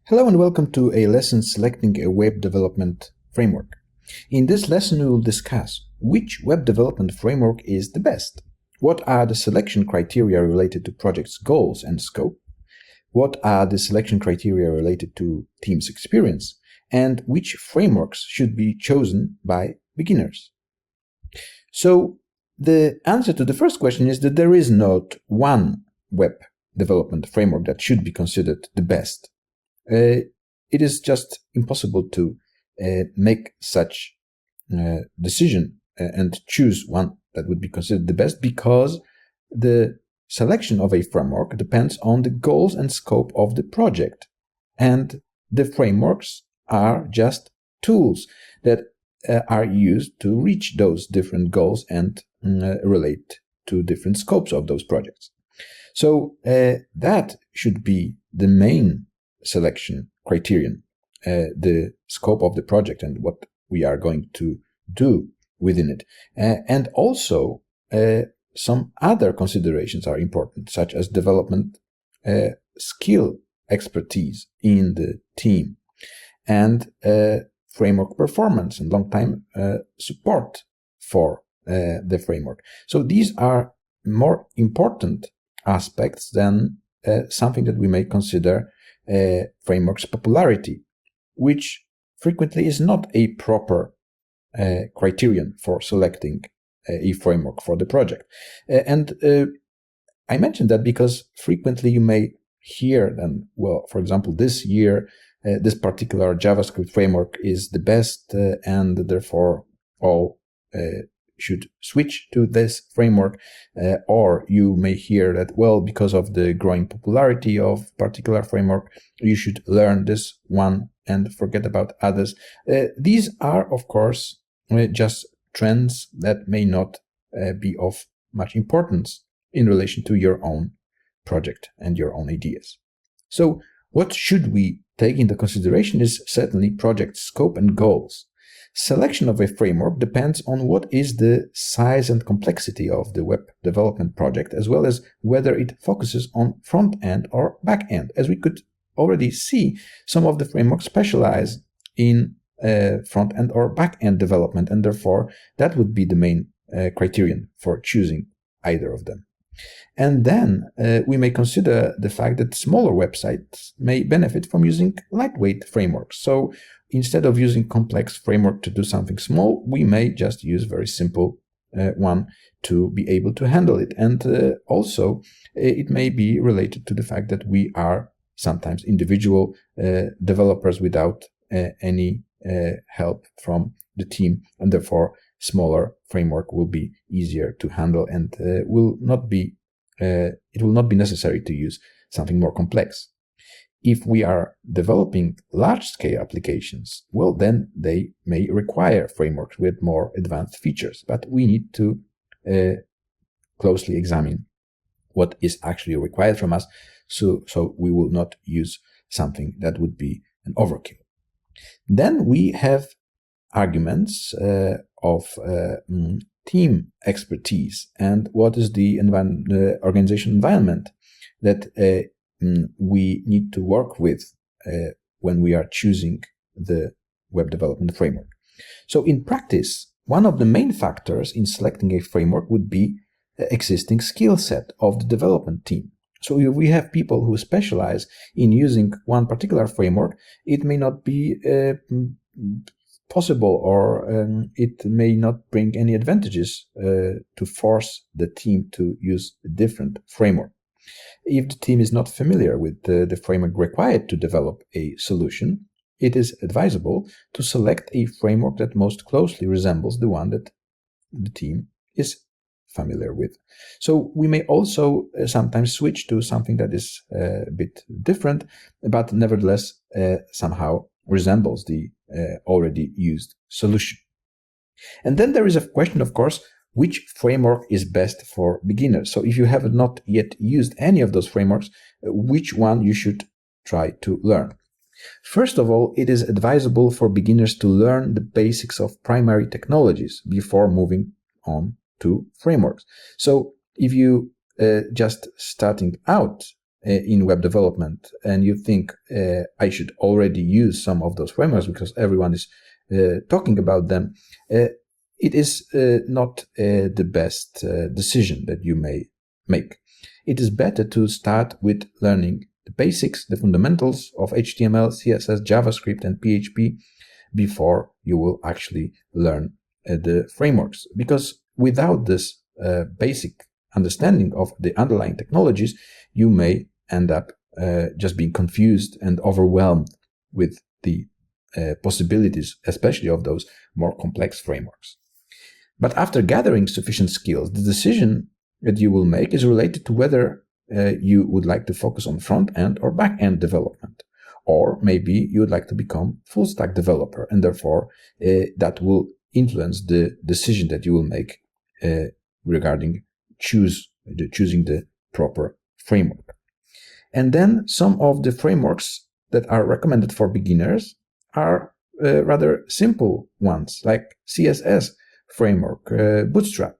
Hello and welcome to a lesson selecting a web development framework. In this lesson we will discuss which web development framework is the best, what are the selection criteria related to project's goals and scope, what are the selection criteria related to team's experience, and which frameworks should be chosen by beginners. So the answer to the first question is that there is not one web development framework that should be considered the best. It is just impossible to make such decision and choose one that would be considered the best, because the selection of a framework depends on the goals and scope of the project, and the frameworks are just tools that are used to reach those different goals and relate to different scopes of those projects. So that should be the main selection criterion, the scope of the project and what we are going to do within it. And also some other considerations are important, such as development skill expertise in the team, and framework performance and long-time support for the framework. So these are more important aspects than something that we may consider framework's popularity, which frequently is not a proper criterion for selecting a framework for the project. And I mentioned that because frequently you may hear that, well, for example, this year, this particular JavaScript framework is the best, and therefore all should switch to this framework, or you may hear that, well, because of the growing popularity of particular framework, you should learn this one and forget about others. These are, of course, just trends that may not be of much importance in relation to your own project and your own ideas. So what should we take into consideration is certainly project scope and goals. Selection of a framework depends on what is the size and complexity of the web development project, as well as whether it focuses on front-end or back-end. As we could already see, some of the frameworks specialize in front-end or back-end development, and therefore that would be the main criterion for choosing either of them. And then we may consider the fact that smaller websites may benefit from using lightweight frameworks. So instead of using complex framework to do something small, we may just use very simple one to be able to handle it. And also it may be related to the fact that we are sometimes individual developers without any help from the team, and therefore smaller framework will be easier to handle, and it will not be necessary to use something more complex. If we are developing large-scale applications, well, then they may require frameworks with more advanced features, but we need to closely examine what is actually required from us, so we will not use something that would be an overkill. Then we have arguments of team expertise and what is the organizational environment that we need to work with when we are choosing the web development framework. So in practice, one of the main factors in selecting a framework would be the existing skill set of the development team. So if we have people who specialize in using one particular framework, it may not be possible, or it may not bring any advantages to force the team to use a different framework. If the team is not familiar with the framework required to develop a solution, it is advisable to select a framework that most closely resembles the one that the team is familiar with. So we may also sometimes switch to something that is a bit different, but nevertheless somehow resembles the already used solution. And then there is a question, of course, which framework is best for beginners. So if you have not yet used any of those frameworks, which one you should try to learn. First of all, it is advisable for beginners to learn the basics of primary technologies before moving on to frameworks. So if you just starting out in web development and you think I should already use some of those frameworks because everyone is talking about them, it is not the best decision that you may make. It is better to start with learning the basics, the fundamentals of HTML, CSS, JavaScript, and PHP before you will actually learn the frameworks. Because without this basic understanding of the underlying technologies, you may end up just being confused and overwhelmed with the possibilities, especially of those more complex frameworks. But after gathering sufficient skills, the decision that you will make is related to whether you would like to focus on front-end or back-end development. Or maybe you would like to become full-stack developer, and therefore that will influence the decision that you will make regarding choosing the proper framework. And then some of the frameworks that are recommended for beginners are rather simple ones, like CSS framework, Bootstrap.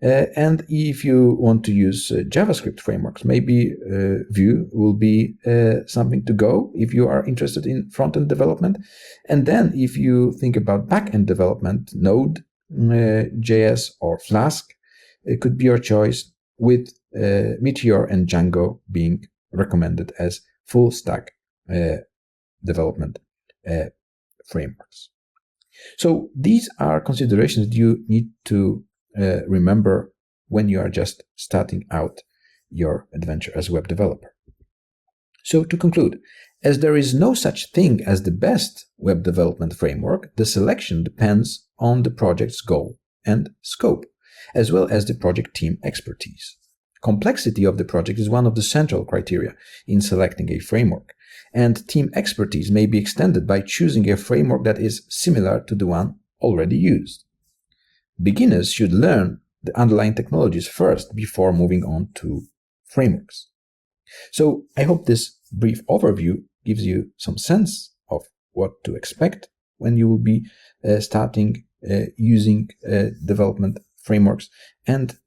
And if you want to use JavaScript frameworks, maybe Vue will be something to go if you are interested in front-end development. And then if you think about back-end development, Node, JS, or Flask, it could be your choice, with Meteor and Django being recommended as full-stack development frameworks. So these are considerations that you need to remember when you are just starting out your adventure as a web developer. So to conclude, as there is no such thing as the best web development framework, the selection depends on the project's goal and scope, as well as the project team expertise. Complexity of the project is one of the central criteria in selecting a framework, and team expertise may be extended by choosing a framework that is similar to the one already used. Beginners should learn the underlying technologies first before moving on to frameworks. So I hope this brief overview gives you some sense of what to expect when you will be starting using development frameworks, and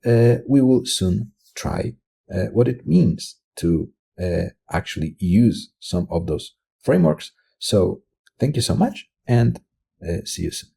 we will soon try what it means to actually use some of those frameworks. So thank you so much, and see you soon.